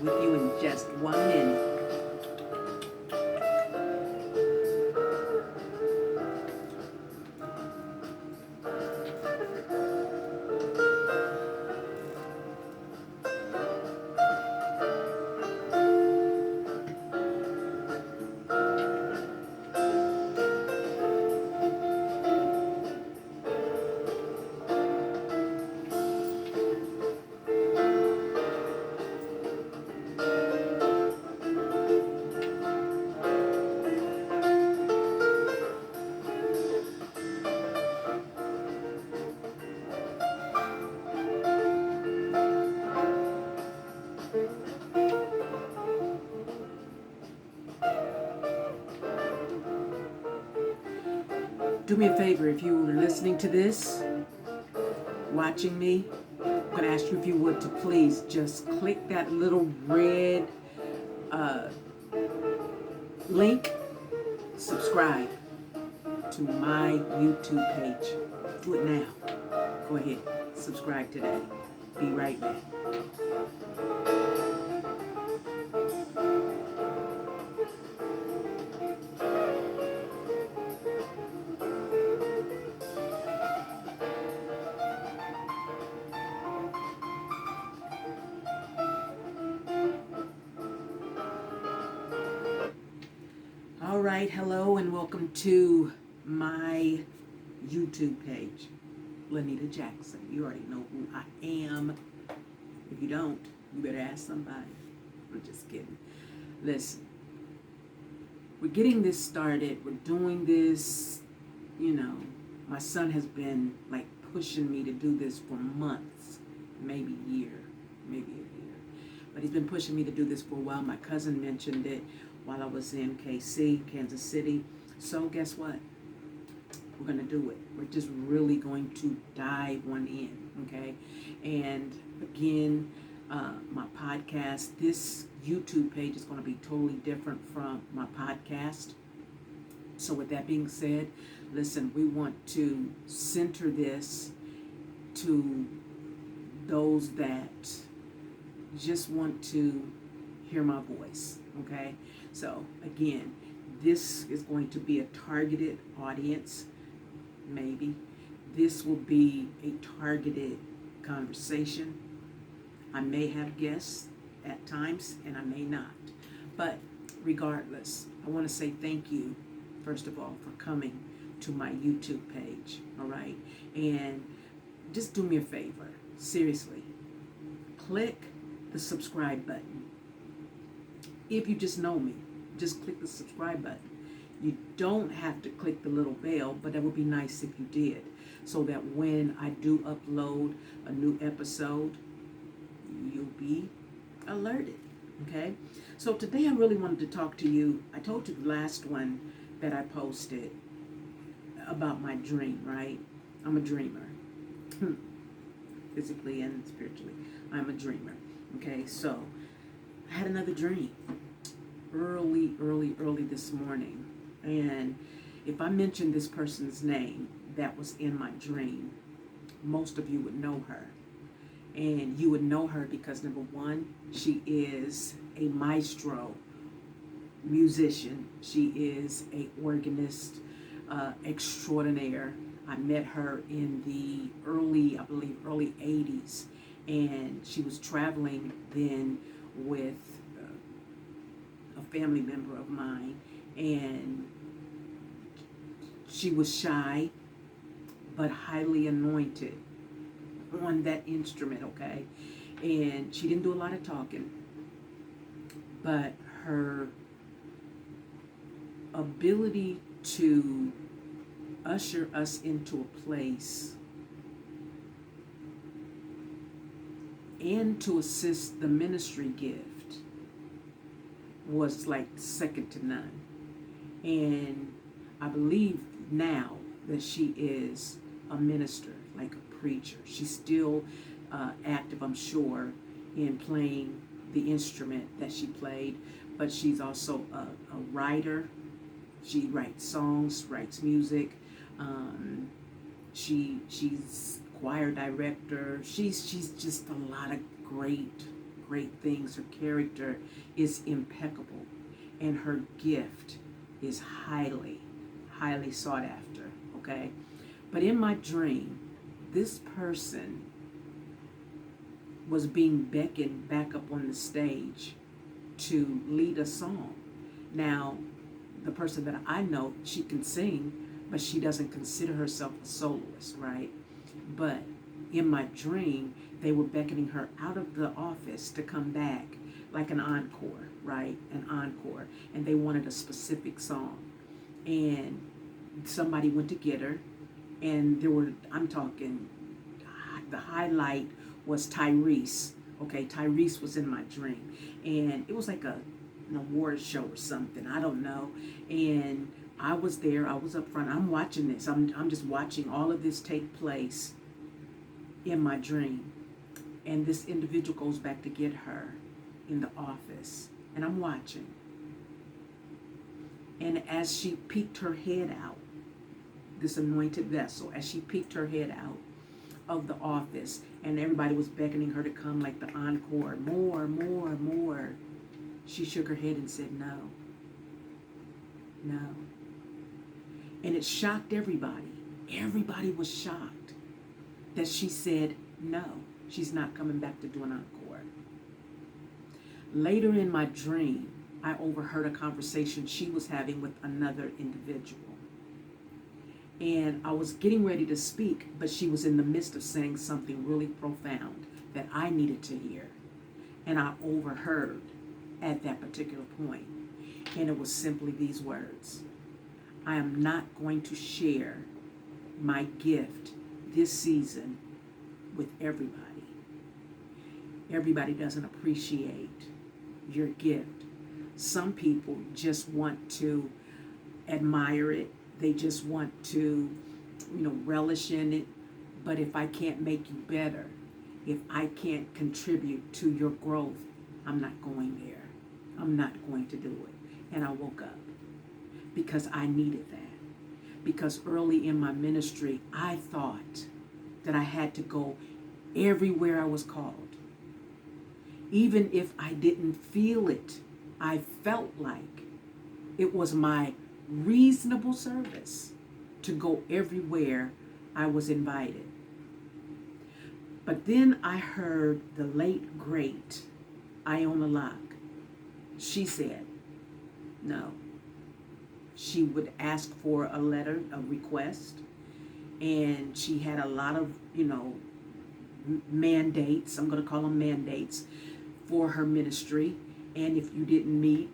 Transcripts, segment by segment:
with you in just 1 minute. Do me a favor, if you are listening to this, watching me, I'm going to ask you if you would to please just click that little red uh, link, subscribe to my YouTube page. Do it now. Go ahead, subscribe today. Be right back. All right, hello and welcome to my YouTube page, Lanita Jackson. You already know who I am. If you don't, you better ask somebody. I'm just kidding. Listen, we're getting this started. We're doing this, my son has been like pushing me to do this for months, maybe a year. But he's been pushing me to do this for a while. My cousin mentioned it while I was in KC, Kansas City. So guess what? We're going to do it. We're just really going to dive one in, okay? And again, my podcast, this YouTube page is going to be totally different from my podcast. So with that being said, listen, we want to center this to those that just want to hear my voice, okay? So again, this is going to be a targeted audience, maybe. This will be a targeted conversation. I may have guests at times and I may not. But regardless, I want to say thank you, first of all, for coming to my YouTube page, all right? And just do me a favor, seriously. Click the subscribe button. If you just know me, just click the subscribe button. You don't have to click the little bell, but that would be nice if you did, so that when I do upload a new episode, you'll be alerted, okay? So today I really wanted to talk to you. I told you the last one that I posted about my dream, right? I'm a dreamer, physically and spiritually. I'm a dreamer, okay? So I had another dream early this morning. And if I mention this person's name that was in my dream, most of you would know her. And you would know her because, number one, she is a maestro musician. She is a organist extraordinaire. I met her in the early 80s. And she was traveling then with a family member of mine. And she was shy, but highly anointed on that instrument, okay? And she didn't do a lot of talking, but her ability to usher us into a place and to assist the ministry gift was like second to none. And I believe now that she is a minister, like a preacher. She's still active, I'm sure, in playing the instrument that she played, but she's also a writer. She writes songs, writes music. She's choir director. She's just a lot of great great things. Her character is impeccable, and her gift is highly, highly sought after, okay? But in my dream, this person was being beckoned back up on the stage to lead a song. Now, the person that I know, she can sing, but she doesn't consider herself a soloist, right? But in my dream, they were beckoning her out of the office to come back, like an encore, right? An encore. And they wanted a specific song. And somebody went to get her, and I'm talking, the highlight was Tyrese. Okay, Tyrese was in my dream. And it was like an award show or something. I don't know. And I was there. I was up front. I'm watching this. I'm just watching all of this take place in my dream. And this individual goes back to get her in the office. And I'm watching. And as she peeked her head out, this anointed vessel, as she peeked her head out of the office, and everybody was beckoning her to come like the encore, more, more, more, she shook her head and said, no, no. And it shocked everybody. Everybody was shocked that she said, no, she's not coming back to do an encore. Later in my dream, I overheard a conversation she was having with another individual. And I was getting ready to speak, but she was in the midst of saying something really profound that I needed to hear. And I overheard at that particular point. And it was simply these words: I am not going to share my gift this season with everybody. Everybody doesn't appreciate your gift. Some people just want to admire it. They just want to, relish in it. But if I can't make you better, if I can't contribute to your growth, I'm not going there. I'm not going to do it. And I woke up because I needed that. Because early in my ministry, I thought that I had to go everywhere I was called. Even if I didn't feel it, I felt like it was my reasonable service to go everywhere I was invited. But then I heard the late, great Iona Locke. She said no. She would ask for a letter, a request, and she had a lot of, mandates, I'm going to call them mandates, for her ministry. And if you didn't meet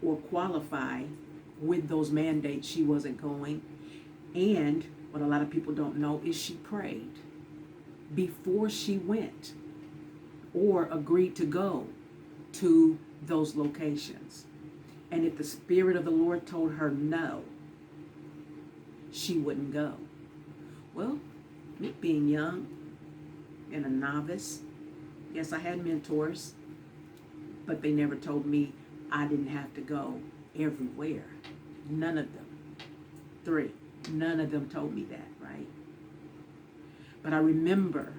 or qualify with those mandates, she wasn't going. And what a lot of people don't know is she prayed before she went or agreed to go to those locations. And if the Spirit of the Lord told her no, she wouldn't go. Well, me being young and a novice, yes, I had mentors, but they never told me I didn't have to go everywhere. None of them. 3. None of them told me that, right? But I remember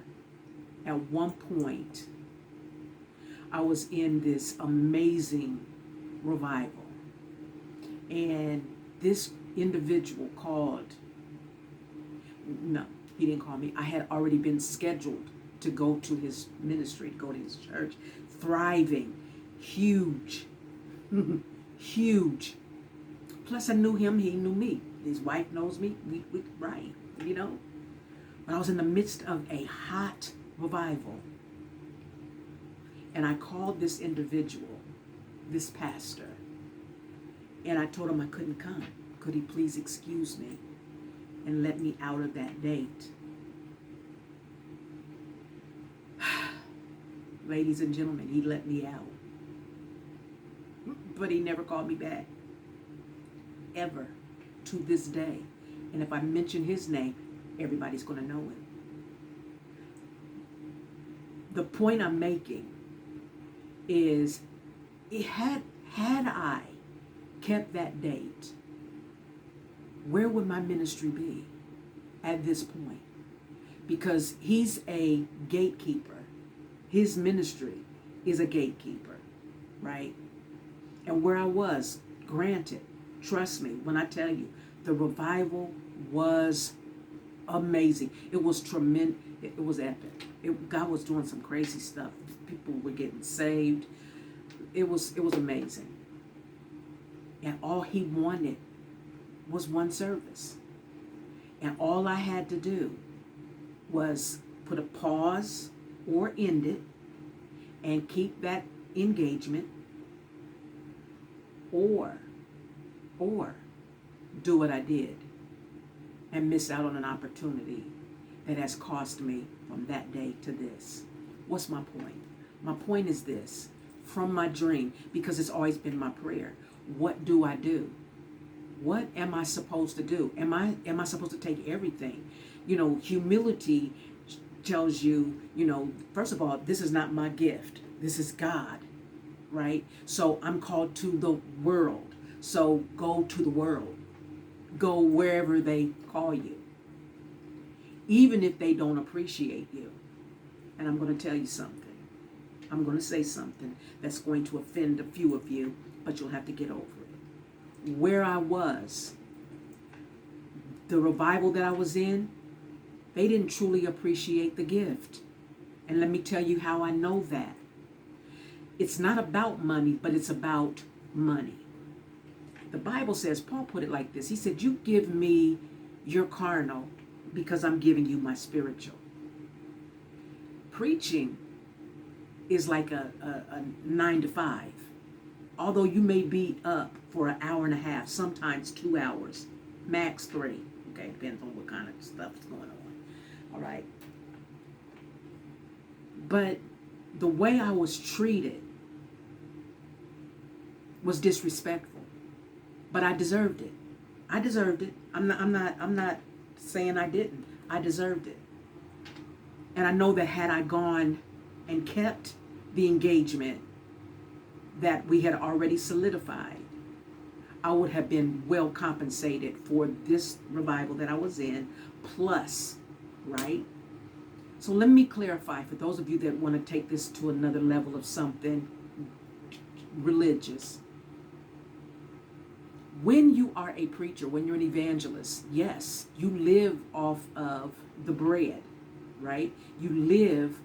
at one point, I was in this amazing revival. And this individual called. No, he didn't call me. I had already been scheduled to go to his ministry, to go to his church. Thriving. Huge. Huge. Plus, I knew him. He knew me. His wife knows me. We right, But I was in the midst of a hot revival. And I called this individual, this pastor, and I told him I couldn't come. Could he please excuse me and let me out of that date? Ladies and gentlemen, he let me out. But he never called me back. Ever. To this day. And if I mention his name, everybody's going to know him. The point I'm making is, had I kept that date, where would my ministry be at this point? Because he's a gatekeeper. His ministry is a gatekeeper, right? And where I was, granted, trust me when I tell you, the revival was amazing. It was tremendous. It was epic. God was doing some crazy stuff. People were getting saved. It was amazing. And all he wanted was one service. And all I had to do was put a pause or end it and keep that engagement, or do what I did and miss out on an opportunity that has cost me from that day to this. What's my point? My point is this: from my dream, because it's always been my prayer, what do I do? What am I supposed to do? Am I supposed to take everything? Humility tells you, first of all, this is not my gift. This is God, right? So I'm called to the world. So go to the world. Go wherever they call you, even if they don't appreciate you. And I'm going to tell you something. I'm going to say something that's going to offend a few of you, but you'll have to get over it. Where I was, the revival that I was in, they didn't truly appreciate the gift. And let me tell you how I know that. It's not about money, but it's about money. The Bible says, Paul put it like this. He said, you give me your carnal because I'm giving you my spiritual. Preaching is like a 9 to 5. Although you may be up for an hour and a half, sometimes 2 hours, max 3. Okay, depends on what kind of stuff is going on. All right. But the way I was treated was disrespectful. But I deserved it. I deserved it. I'm not saying I didn't. I deserved it. And I know that had I gone and kept the engagement that we had already solidified, I would have been well compensated for this revival that I was in, plus, right? So let me clarify for those of you that want to take this to another level of something religious. When you are a preacher, when you're an evangelist, yes, you live off of the bread, right? You live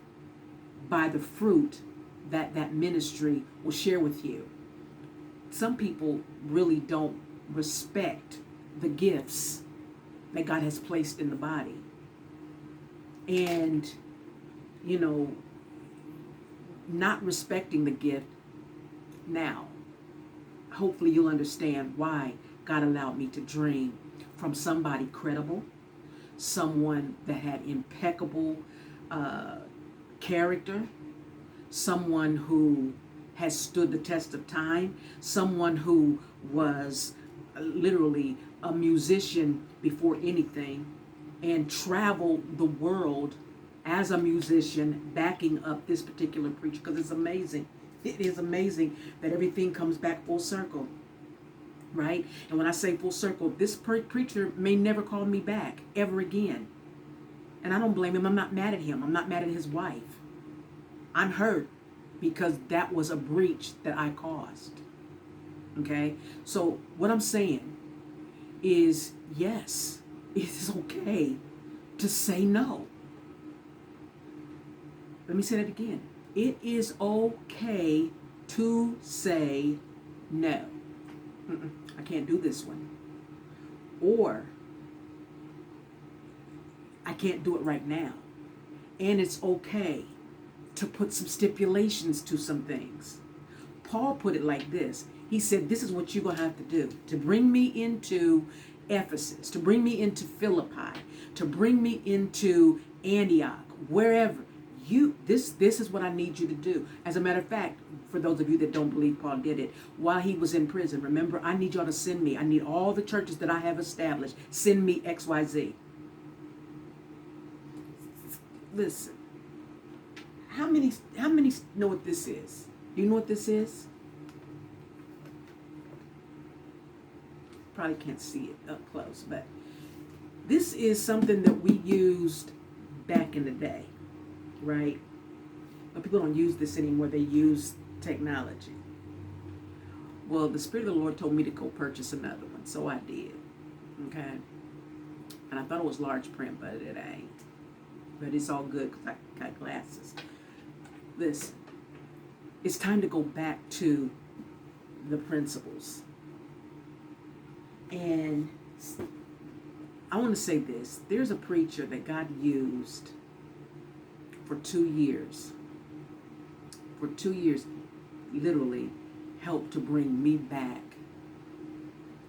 by the fruit that ministry will share with you. Some people really don't respect the gifts that God has placed in the body. And, not respecting the gift now. Hopefully you'll understand why God allowed me to dream from somebody credible, someone that had impeccable character, someone who has stood the test of time, someone who was literally a musician before anything and traveled the world as a musician backing up this particular preacher, because it's amazing. It is amazing that everything comes back full circle, right? And when I say full circle, this preacher may never call me back ever again. And I don't blame him. I'm not mad at him. I'm not mad at his wife. I'm hurt because that was a breach that I caused. Okay? So what I'm saying is, yes, it is okay to say no. Let me say that again. It is okay to say no. I can't do this one. Or I can't do it right now. And it's okay to put some stipulations to some things. Paul put it like this. He said, this is what you're going to have to do to bring me into Ephesus, to bring me into Philippi, to bring me into Antioch, wherever. This is what I need you to do. As a matter of fact, for those of you that don't believe Paul did it, while he was in prison, remember, I need y'all to send me. I need all the churches that I have established. Send me XYZ. Listen. How many know what this is? Do you know what this is? Probably can't see it up close, but this is something that we used back in the day, right? But people don't use this anymore. They use technology. Well, the Spirit of the Lord told me to go purchase another one, so I did. Okay? And I thought it was large print, but it ain't. But it's all good because I got glasses. Listen, it's time to go back to the principles. And I want to say this. There's a preacher that God used for 2 years. For 2 years, literally, helped to bring me back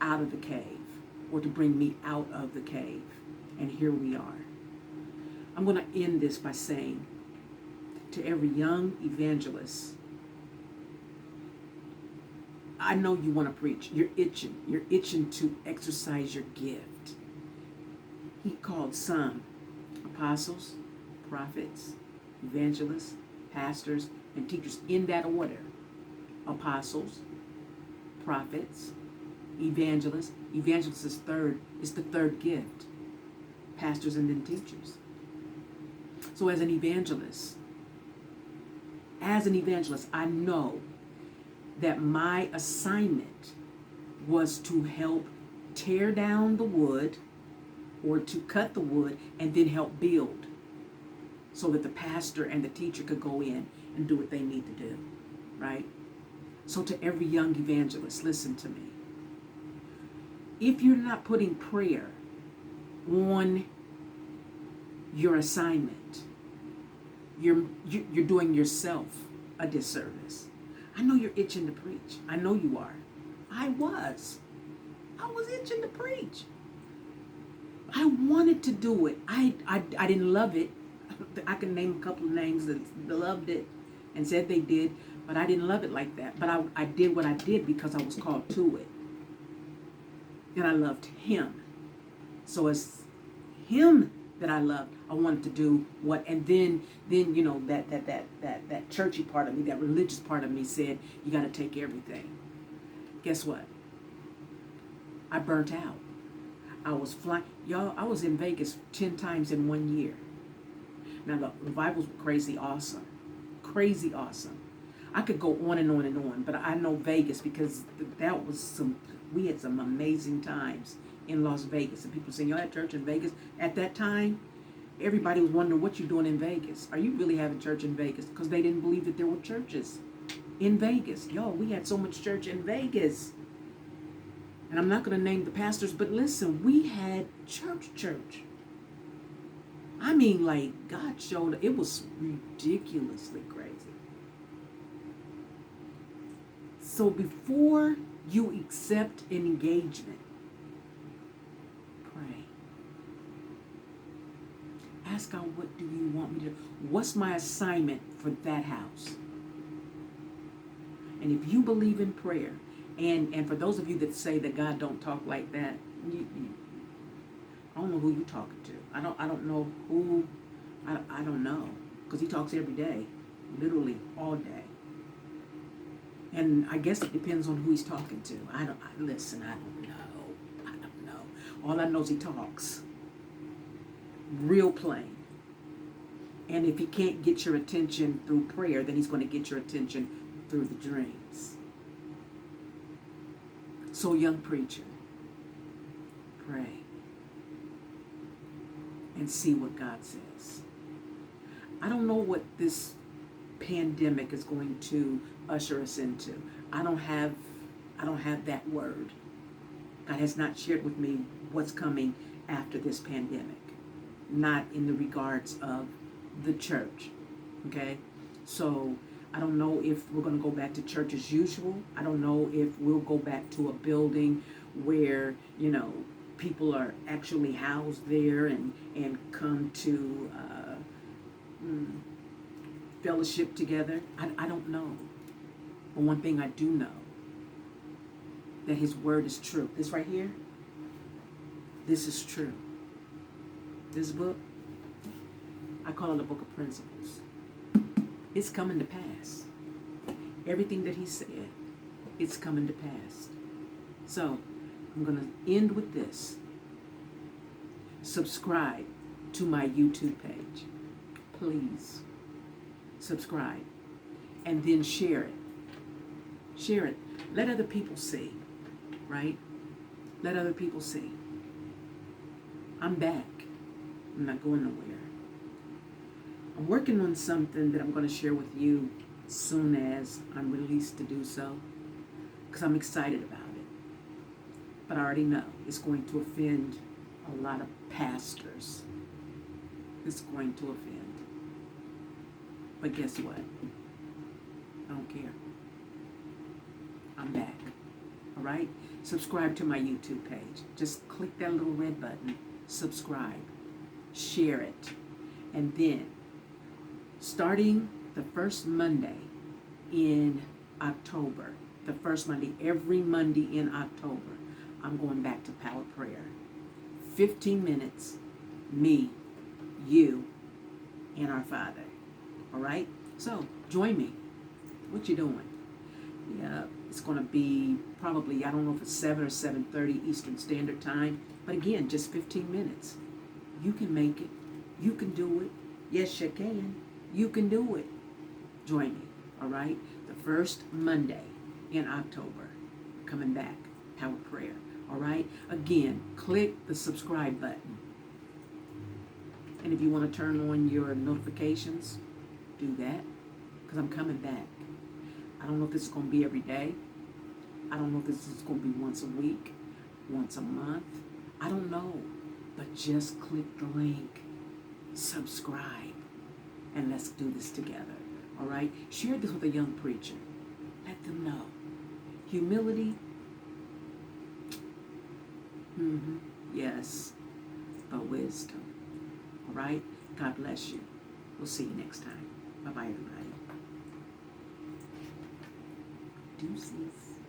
out of the cave, or to bring me out of the cave. And here we are. I'm going to end this by saying to every young evangelist, I know you want to preach. You're itching. You're itching to exercise your gift. He called some apostles, prophets, evangelists, pastors, and teachers in that order. Apostles, prophets, evangelists. Evangelists is third. It's the third gift. Pastors and then teachers. So as an evangelist, I know that my assignment was to help tear down the wood, or to cut the wood and then help build, so that the pastor and the teacher could go in and do what they need to do, right? So to every young evangelist, listen to me. If you're not putting prayer on your assignment, you're doing yourself a disservice. I know you're itching to preach. I know you are. I was itching to preach. I wanted to do it. I didn't love it. I can name a couple of names that loved it and said they did, but I didn't love it like that. But I did what I did because I was called to it. And I loved him. So as him that I loved, I wanted to do what, and then you know, that churchy part of me, that religious part of me said, you got to take everything. Guess what? I burnt out. I was flying. Y'all, I was in Vegas 10 times in 1 year. Now, the revivals were crazy awesome. Crazy awesome. I could go on and on and on, but I know Vegas because we had some amazing times in Las Vegas. And people saying, y'all had church in Vegas? At that time, everybody was wondering, what you doing in Vegas? Are you really having church in Vegas? Because they didn't believe that there were churches in Vegas. Y'all, we had so much church in Vegas. And I'm not going to name the pastors, but listen, we had church. I mean, like, God showed, it was ridiculously crazy. So before you accept an engagement, pray. Ask God, what do you want me to do? What's my assignment for that house? And if you believe in prayer, and for those of you that say that God don't talk like that, I don't know who you talking to. I don't know who. I don't know, because he talks every day, literally all day. And I guess it depends on who he's talking to. I don't know. All I know is he talks real plain. And if he can't get your attention through prayer, then he's going to get your attention through the dreams. So, young preacher, pray and see what God says. I don't know what this pandemic is going to usher us into. I don't have that word. God has not shared with me what's coming after this pandemic. Not in the regards of the church. Okay? So I don't know if we're going to go back to church as usual. I don't know if we'll go back to a building where, you know, people are actually housed there and come to fellowship together. I don't know. But one thing I do know, that his word is true. This right here, this is true. This book, I call it a book of principles. It's coming to pass. Everything that he said, it's coming to pass. So, I'm going to end with this. Subscribe to my YouTube page. Please. subscribe, and then share it. Share it. Let other people see, right? Let other people see. I'm back. I'm not going nowhere. I'm working on something that I'm going to share with you as soon as I'm released to do so, because I'm excited about it. But I already know it's going to offend a lot of pastors. It's going to offend. But guess what? I don't care. I'm back. All right? Subscribe to my YouTube page. Just click that little red button. Subscribe. Share it. And then, starting the first Monday in October, the first Monday, every Monday in October, I'm going back to Power Prayer. 15 minutes, me, you, and our Father. All right? So, join me. What you doing? Yeah, it's going to be probably, I don't know if it's 7 or 7:30 Eastern Standard Time. But again, just 15 minutes. You can make it. You can do it. Yes, you can. You can do it. Join me. All right? The first Monday in October. Coming back. Power Prayer. All right? Again, click the subscribe button. And if you want to turn on your notifications, do that. Because I'm coming back. I don't know if this is going to be every day. I don't know if this is going to be once a week, once a month. I don't know. But just click the link. Subscribe. And let's do this together. All right? Share this with a young preacher. Let them know. Humility. Yes. But wisdom. All right? God bless you. We'll see you next time. Bye-bye, everybody. Deuces.